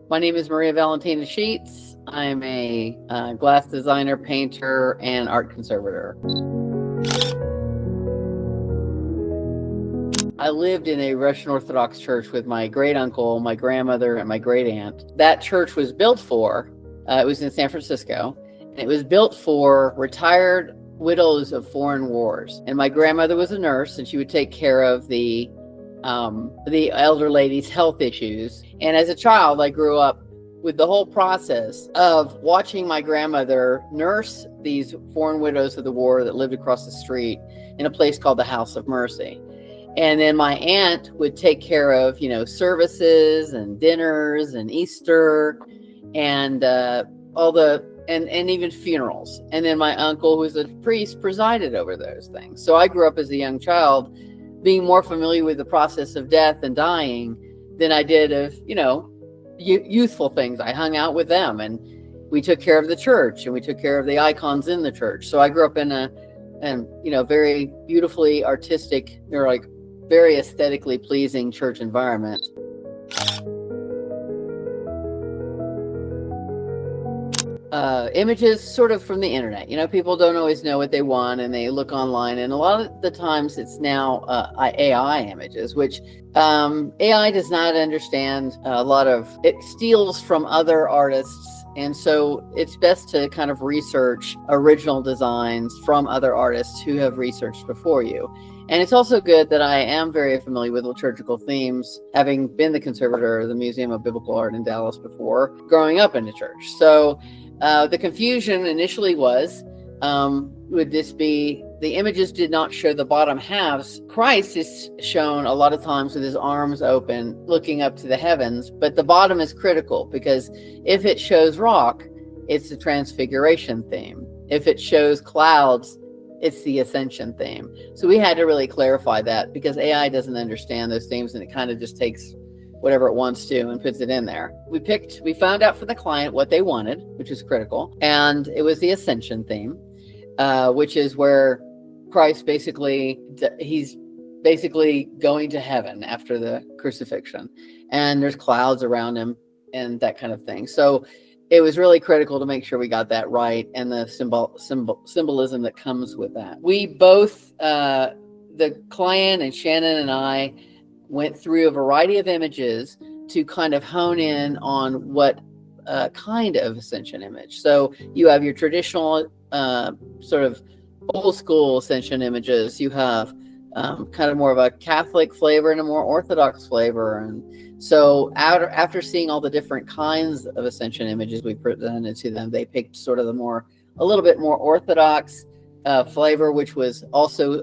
My name is Maria Valentina Sheets. I'm a glass designer, painter, and art conservator. I lived in a Russian Orthodox church with my great uncle, my grandmother, and my great aunt. That church was built for, it was in San Francisco, and it was built for retired widows of foreign wars. And my grandmother was a nurse, and she would take care of the elder lady's health issues. And as a child, I grew up with the whole process of watching my grandmother nurse these foreign widows of the war that lived across the street in a place called the House of Mercy. And then my aunt would take care of, services and dinners and Easter and and even funerals. And then my uncle, who was a priest, presided over those things. So I grew up as a young child being more familiar with the process of death and dying than I did of, youthful things. I hung out with them, and we took care of the church, and we took care of the icons in the church. So I grew up in a very beautifully artistic, very aesthetically pleasing church environment. Images sort of from the internet. People don't always know what they want, and they look online, and a lot of the times it's now AI images, which AI does not understand a lot of. It steals from other artists, and so it's best to kind of research original designs from other artists who have researched before you. And it's also good that I am very familiar with liturgical themes, having been the conservator of the Museum of Biblical Art in Dallas before, growing up in the church. So the confusion initially was, would this be, the images did not show the bottom halves. Christ is shown a lot of times with his arms open, looking up to the heavens, but the bottom is critical because if it shows rock, it's the transfiguration theme. If it shows clouds, it's the ascension theme. So we had to really clarify that because AI doesn't understand those themes, and it kind of just takes whatever it wants to and puts it in there. We found out from the client what they wanted, which is critical. And it was the ascension theme, which is where Christ he's basically going to heaven after the crucifixion. And there's clouds around him and that kind of thing. So it was really critical to make sure we got that right, and the symbolism that comes with that. We both, the client and Shannon and I, went through a variety of images to kind of hone in on what kind of ascension image. So you have your traditional sort of old school ascension images. You have kind of more of a Catholic flavor and a more Orthodox flavor. And so after seeing all the different kinds of ascension images we presented to them, they picked sort of a little bit more Orthodox flavor, which was also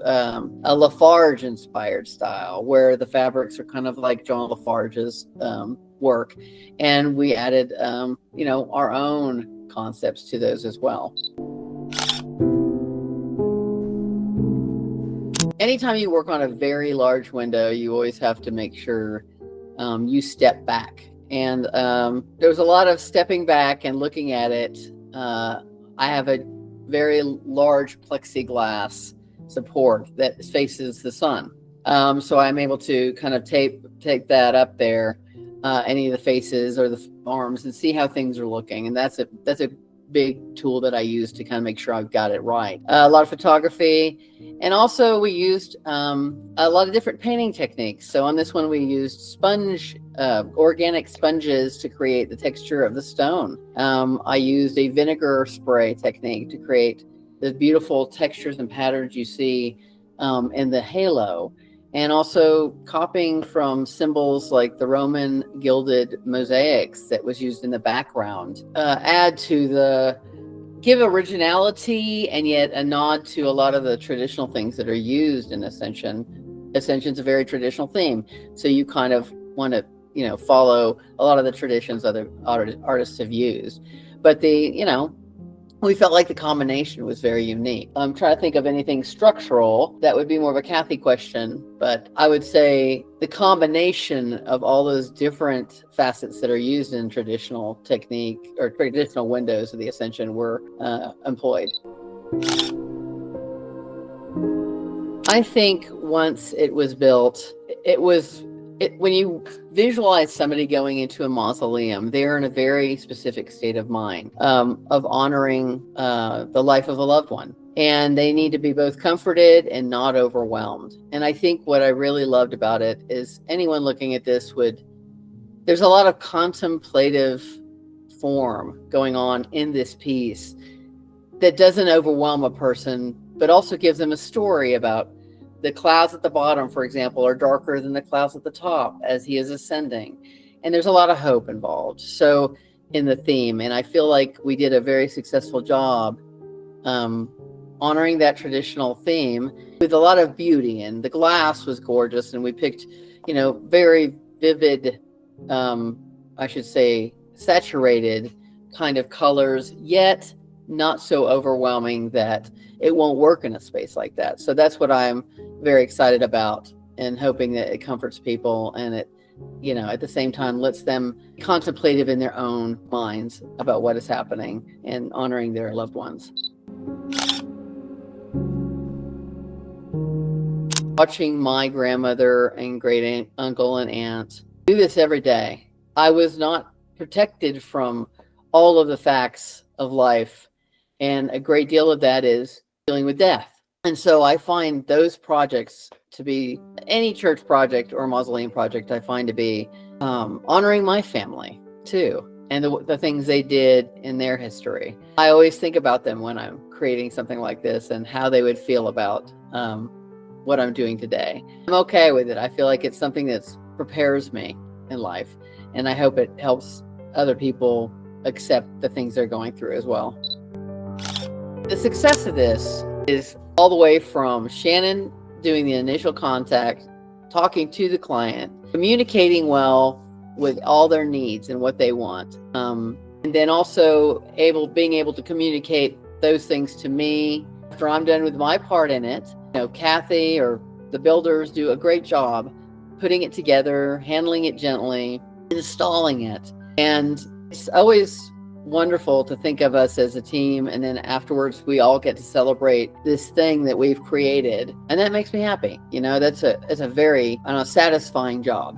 a Lafarge inspired style, where the fabrics are kind of like John Lafarge's work. And we added, our own concepts to those as well. Anytime you work on a very large window, you always have to make sure you step back. And there was a lot of stepping back and looking at it. I have a very large plexiglass support that faces the sun. So I'm able to kind of tape that up there, any of the faces or the arms, and see how things are looking. And that's a big tool that I use to kind of make sure I've got it right. A lot of photography, and also we used a lot of different painting techniques. So on this one, we used organic sponges to create the texture of the stone. I used a vinegar spray technique to create the beautiful textures and patterns you see in the halo. And also copying from symbols like the Roman gilded mosaics that was used in the background. Give originality and yet a nod to a lot of the traditional things that are used in Ascension. Ascension's a very traditional theme. So you kind of want to, follow a lot of the traditions other artists have used. But we felt like the combination was very unique. I'm trying to think of anything structural. That would be more of a Kathy question, but I would say the combination of all those different facets that are used in traditional technique or traditional windows of the Ascension were employed. I think once it was built, it was when you visualize somebody going into a mausoleum, they're in a very specific state of mind, of honoring the life of a loved one. And they need to be both comforted and not overwhelmed. And I think what I really loved about it is anyone looking at this there's a lot of contemplative form going on in this piece that doesn't overwhelm a person, but also gives them a story about the clouds at the bottom, for example, are darker than the clouds at the top as he is ascending. And there's a lot of hope involved. So in the theme, and I feel like we did a very successful job honoring that traditional theme with a lot of beauty. And the glass was gorgeous. And we picked, very vivid, I should say, saturated kind of colors, yet not so overwhelming that it won't work in a space like that. So that's what I'm very excited about, and hoping that it comforts people, and it, at the same time lets them be contemplative in their own minds about what is happening and honoring their loved ones. Watching my grandmother and great uncle and aunt do this every day, I was not protected from all of the facts of life. And a great deal of that is dealing with death. And so I find those projects to be, any church project or mausoleum project, I find to be honoring my family too, and the things they did in their history. I always think about them when I'm creating something like this and how they would feel about what I'm doing today. I'm okay with it. I feel like it's something that prepares me in life, and I hope it helps other people accept the things they're going through as well. The success of this is all the way from Shannon doing the initial contact, talking to the client, communicating well with all their needs and what they want, and then also being able to communicate those things to me after I'm done with my part in it. Kathy or the builders do a great job putting it together, handling it gently, installing it, and it's always wonderful to think of us as a team, and then afterwards we all get to celebrate this thing that we've created, and that makes me happy. It's a very satisfying job.